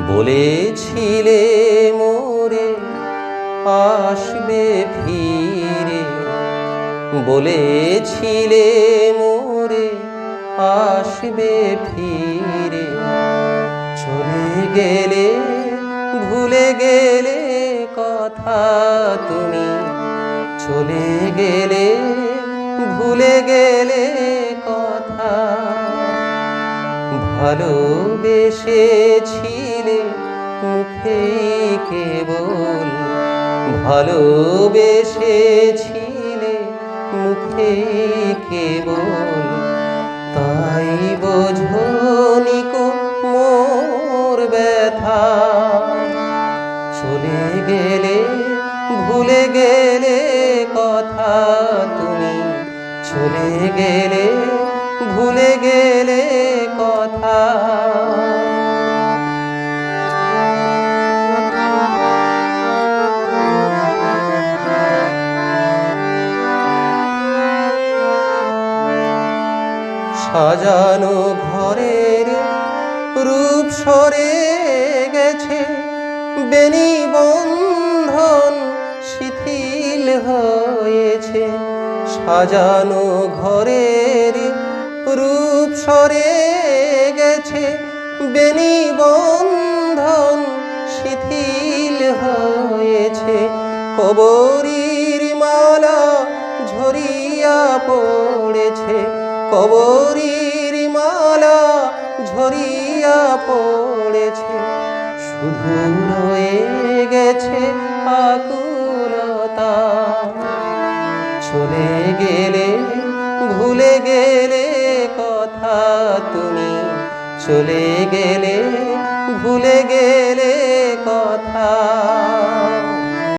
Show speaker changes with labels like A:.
A: বলেছিলে মোরে আসবে ফিরে, বলেছিলে মোরে আসবে ফিরে। চলে গেলে ভুলে গেলে কথা তুমি, চলে গেলে ভুলে গেলে কথা। ভালোবেসেছিলে মুখেই কেবল, ভালোবেসেছিলে মুখেই কেবল। তাই বোঝনি কো মোর ব্যথা। চলে গেলে ভুলে গেলে কথা তুমি, চলে গেলে ভুলে গেলে কথা। সাজানো ঘরের রূপ সরে গেছে, বেনি বন্ধন শিথিল হয়েছে। সাজানো ঘরের রূপ সরে গেছে, বেনি বন্ধন শিথিল হয়েছে। কবরীর মালা ঝরিয়া পড়েছে, কবরীর মালা ঝরিয়া পড়েছে। শুধু রয়ে গেছে আকুলতা। চলে গেলে ভুলে গেলে কথা তুমি, চলে গেলে ভুলে গেলে কথা।